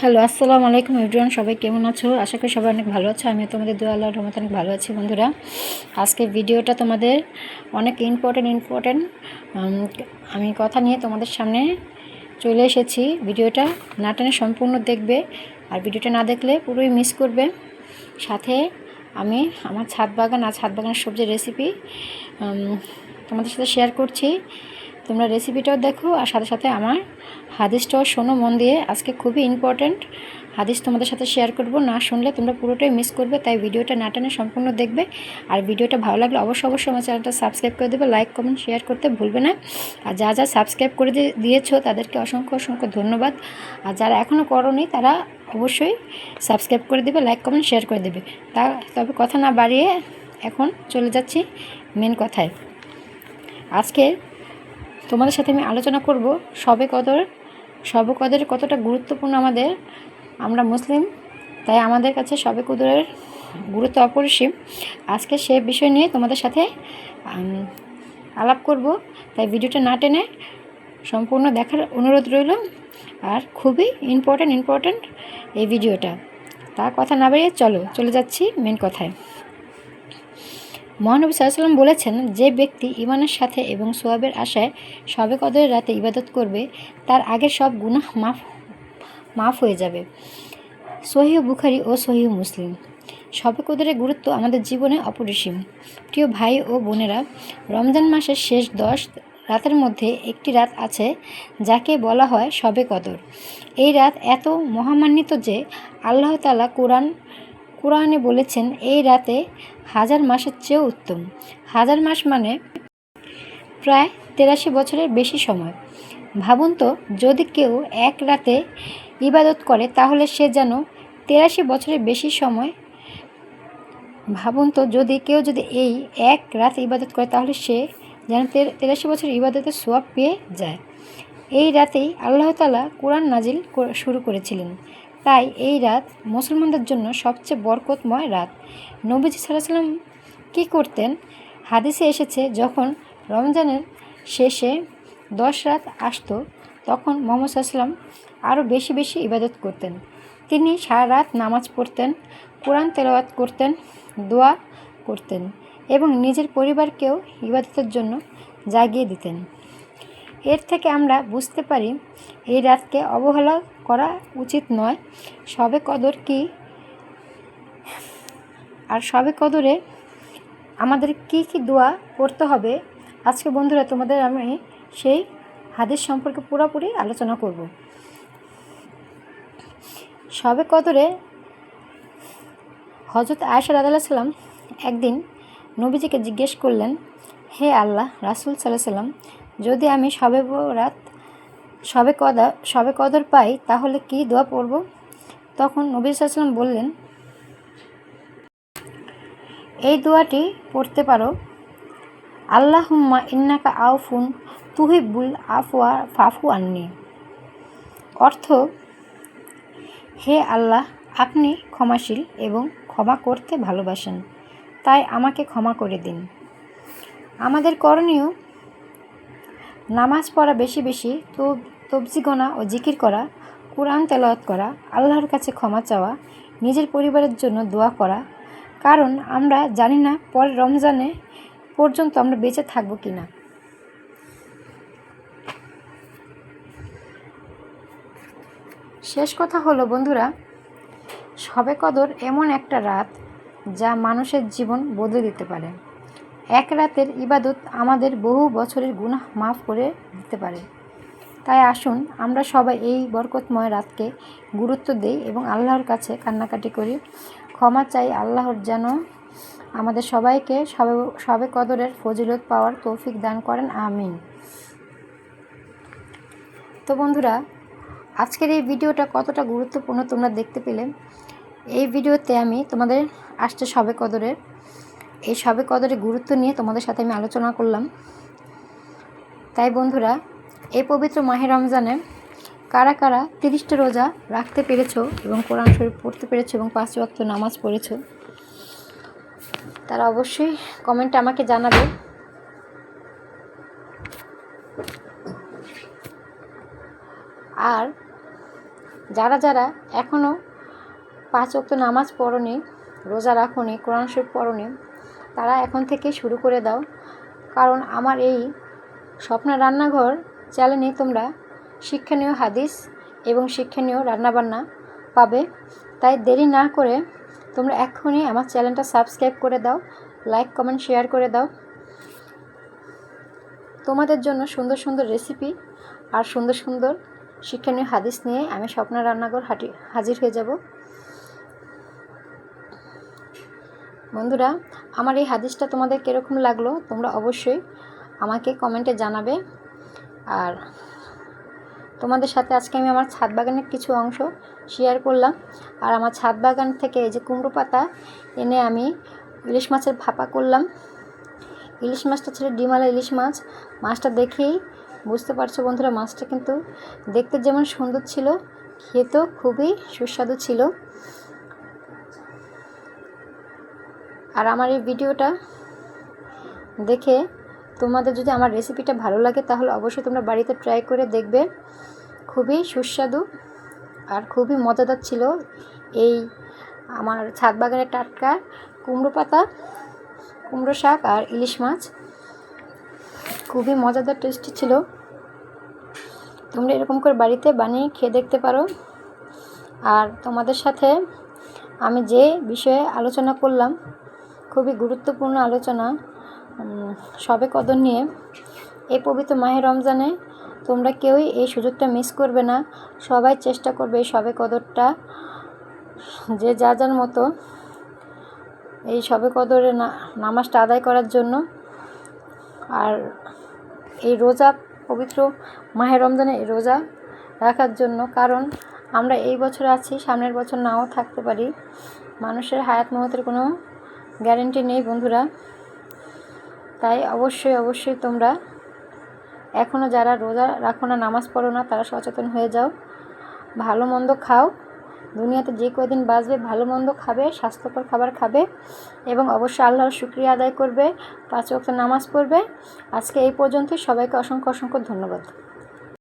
Hello, আসসালামু আলাইকুম everyone. সবাই কেমন আছো? আশা করি সবাই অনেক ভালো আছো। আমি তোমাদের দোয়া আল্লাহর রহমতে অনেক ভালো আছি। বন্ধুরা, আজকে ভিডিওটা তোমাদের অনেক ইম্পর্টেন্ট আমি কথা নিয়ে তোমাদের সামনে চলে এসেছি। ভিডিওটা না টেনে সম্পূর্ণ দেখবে, আর ভিডিওটা না দেখলে পুরোই মিস করবে। সাথে আমি আমার ছাদ বাগানের সবজির রেসিপি তোমাদের সাথে শেয়ার করছি। তোমরা রেসিপিটাও দেখো, আর সাথে সাথে আমার হাদিসটাও শোনো মন দিয়ে। আজকে খুবই ইম্পর্ট্যান্ট হাদিস তোমাদের সাথে শেয়ার করব, না শুনলে তোমরা পুরোটাই মিস করবে। তাই ভিডিওটা না টেনে সম্পূর্ণ দেখবে। আর ভিডিওটা ভালো লাগলে অবশ্যই আমার চ্যানেলটা সাবস্ক্রাইব করে দেবে, লাইক কমেন্ট শেয়ার করতে ভুলবে না। আর যা সাবস্ক্রাইব করে দিয়েছো তাদেরকে অসংখ্য ধন্যবাদ। আর যারা এখনও করোনি তারা অবশ্যই সাবস্ক্রাইব করে দেবে, লাইক কমেন্ট শেয়ার করে দেবে। তবে কথা না বাড়িয়ে এখন চলে যাচ্ছি মেন কথায়। আজকে তোমাদের সাথে আমি আলোচনা করব শবে কদর কতটা গুরুত্বপূর্ণ আমরা মুসলিম, তাই আমাদের কাছে শবে কদরের গুরুত্ব অপরিসীম। আজকে সে বিষয় নিয়ে তোমাদের সাথে আলাপ করব, তাই ভিডিওটা না টেনে সম্পূর্ণ দেখার অনুরোধ রইল। আর খুবই ইম্পর্ট্যান্ট এই ভিডিওটা। তার কথা না বাড়িয়ে চলে যাচ্ছি মেন কথায়। মহানবী সাল্লাল্লাহু আলাইহি ওয়াসাল্লাম বলেছেন, যে ব্যক্তি ঈমানের সাথে এবং সওয়াবের আশায় শবে কদরের রাতে ইবাদত করবে, তার আগের সব গুনাহ মাফ হয়ে যাবে। সহিহ বুখারী ও সহিহ মুসলিম। শবে কদরের গুরুত্ব আমাদের জীবনে অপরিসীম। প্রিয় ভাই ও বোনেরা, রমজান মাসের শেষ 10 রাতের মধ্যে একটি রাত আছে যাকে বলা হয় শবে কদর। এই রাত এত মহামান্বিত যে আল্লাহ তাআলা কোরআনে বলেছেন, এই রাতে 1000 মাসের চেয়েও উত্তম। 1000 মাস মানে প্রায় 83 বছরের বেশি সময়। ভাবুন তো, যদি কেউ এক রাতে ইবাদত করে তাহলে সে যেন 83 বছরের বেশি সময় যদি এই এক রাত ইবাদত করে তাহলে সে যেন 83 বছরের ইবাদতের সওয়াব পেয়ে যায়। এই রাতেই আল্লাহ তাআলা কোরআন নাজিল শুরু করেছিলেন। তাই এই রাত মুসলমানদের জন্য সবচেয়ে বরকতময় রাত। নবীজি সাল্লাল্লাহু আলাইহি ওয়াসাল্লাম কী করতেন? হাদিসে এসেছে, যখন রমজানের শেষে 10 রাত আসতো তখন মুহাম্মদ সাল্লাল্লাহু আলাইহি ওয়াসাল্লাম আরও বেশি ইবাদত করতেন। তিনি সারা রাত নামাজ পড়তেন, কোরআন তেলাওয়াত করতেন, দোয়া করতেন এবং নিজের পরিবারকেও ইবাদতের জন্য জাগিয়ে দিতেন। এর থেকে আমরা বুঝতে পারি এই রাতকে অবহেলা করা উচিত নয়। শবে কদর কি, আর শবে কদরে আমাদের কি দোয়া করতে হবে, আজকে বন্ধুরা তোমাদের আমি সেই হাদিস সম্পর্কে পুরোপুরি আলোচনা করব। শবে কদরে হযরত আয়েশা রাদিয়াল্লাহু সাল্লাম একদিন নবীজিকে জিজ্ঞেস করলেন, হে আল্লাহ রাসূল সাল্লাল্লাহু আলাইহি ওয়াসাল্লাম, যদি আমি শবে কদর পাই তাহলে কি দোয়া পড়ব? তখন নবী সাল্লাল্লাহু আলাইহি ওয়াসাল্লাম বললেন, এই দোয়াটি পড়তে পারো, আল্লাহুম্মা ইন্নাকা আউফুন তুহিব্বুল আফওয়া ফাফু আন্নি। অর্থ, হে আল্লাহ, আপনি ক্ষমাশীল এবং ক্ষমা করতে ভালোবাসেন, তাই আমাকে ক্ষমা করে দিন। আমাদের করণীয় নামাজ পড়া, বেশি তসবিহ গোনা ও জিকির করা, কোরআন তেলাওয়াত করা, আল্লাহর কাছে ক্ষমা চাওয়া, নিজের পরিবারের জন্য দোয়া করা, কারণ আমরা জানি না পরের রমজানে পর্যন্ত আমরা বেঁচে থাকবো কিনা। শেষ কথা হলো বন্ধুরা, শবে কদর এমন একটা রাত যা মানুষের জীবন বদলে দিতে পারে। এক রাতের ইবাদত আমাদের বহু বছরের গুনাহ মাফ করে দিতে পারে। তাই আসুন আমরা সবাই এই বরকতময় রাতকে গুরুত্ব দেই এবং আল্লাহর কাছে কান্নাকাটি করি, ক্ষমা চাই। আল্লাহর যেন আমাদের সবাইকে শবে কদরের ফজিলত পাওয়ার তৌফিক দান করেন, আমিন। তো বন্ধুরা, আজকের এই ভিডিওটা কতটা গুরুত্বপূর্ণ তোমরা দেখতে পেলে। এই ভিডিওতে আমি তোমাদের আসছে শবে কদরের গুরুত্ব নিয়ে তোমাদের সাথে আমি আলোচনা করলাম। তাই বন্ধুরা, এই পবিত্র মাহে রমজানে কারা 30টা রোজা রাখতে পেরেছো এবং কোরআন শরীফ পড়তে পেরেছো এবং 5 ওয়াক্ত নামাজ পড়েছো, তারা অবশ্যই কমেন্টে আমাকে জানাবে। আর যারা যারা এখনও 5 ওয়াক্ত নামাজ পড়োনি, রোজা রাখোনি, কোরআন শরীফ পড়োনি, তারা এখন থেকে শুরু করে দাও। কারণ আমার এই স্বপ্ন রান্নাঘর চ্যানেলে তোমরা শিক্ষণীয় হাদিস এবং শিক্ষণীয় রান্নাবান্না পাবে। তাই দেরি না করে তোমরা এখনই আমার চ্যানেলটা সাবস্ক্রাইব করে দাও, লাইক কমেন্ট শেয়ার করে দাও। তোমাদের জন্য সুন্দর সুন্দর রেসিপি আর সুন্দর সুন্দর শিক্ষণীয় হাদিস নিয়ে আমি স্বপ্ন রান্নাঘর হাজির হয়ে যাব। বন্ধুরা, আমার এই হাদিসটা তোমাদের কীরকম লাগলো তোমরা অবশ্যই আমাকে কমেন্টে জানাবে। আর তোমাদের সাথে আজকে আমি আমার ছাদ বাগানের কিছু অংশ শেয়ার করলাম। আর আমার ছাদ বাগান থেকে এই যে কুমড়ো পাতা এনে আমি ইলিশ মাছের ভাপা করলাম। ইলিশ মাছটা ছিল ডিমালা ইলিশ মাছ। মাছটা দেখেই বুঝতে পারছো বন্ধুরা, মাছটা কিন্তু দেখতে যেমন সুন্দর ছিল, খেতেও খুবই সুস্বাদু ছিল। আর আমার এই ভিডিওটা দেখে তোমাদের যদি আমার রেসিপিটা ভালো লাগে তাহলে অবশ্যই তোমরা বাড়িতে ট্রাই করে দেখবে। খুবই সুস্বাদু আর খুবই মজাদার ছিল এই আমার ছাদ বাগানের টাটকা কুমড়ো পাতা, কুমড়ো শাক আর ইলিশ মাছ। খুবই মজাদার টেস্টি ছিল। তোমরা এরকম করে বাড়িতে বানিয়ে খেয়ে দেখতে পারো। আর তোমাদের সাথে আমি যে বিষয়ে আলোচনা করলাম, খুবই গুরুত্বপূর্ণ আলোচনা, শবে কদর নিয়ে। এই পবিত্র মাহে রমজানে তোমরা কেউই এই সুযোগটা মিস করবে না। সবাই চেষ্টা করবে এই শবে কদরটা যে যার মতো এই শবে কদরের নামাজটা আদায় করার জন্য। আর এই রোজা, পবিত্র মাহে রমজানে রোজা রাখার জন্য। কারণ আমরা এই বছর আছি, সামনের বছর নাও থাকতে পারি। মানুষের হায়াত মহতের কোনো গ্যারেন্টি নেই বন্ধুরা। তাই অবশ্যই তোমরা এখনও যারা রোজা রাখো না, নামাজ পড়ো না, তারা সচেতন হয়ে যাও। ভালো মন্দ খাও, দুনিয়াতে যে কয়দিন বাঁচবে ভালো মন্দ খাবে, স্বাস্থ্যকর খাবার খাবে এবং অবশ্যই আল্লাহর শুকরিয়া আদায় করবে, 5 ওয়াক্ত নামাজ পড়বে। আজকে এই পর্যন্তই। সবাইকে অসংখ্য ধন্যবাদ।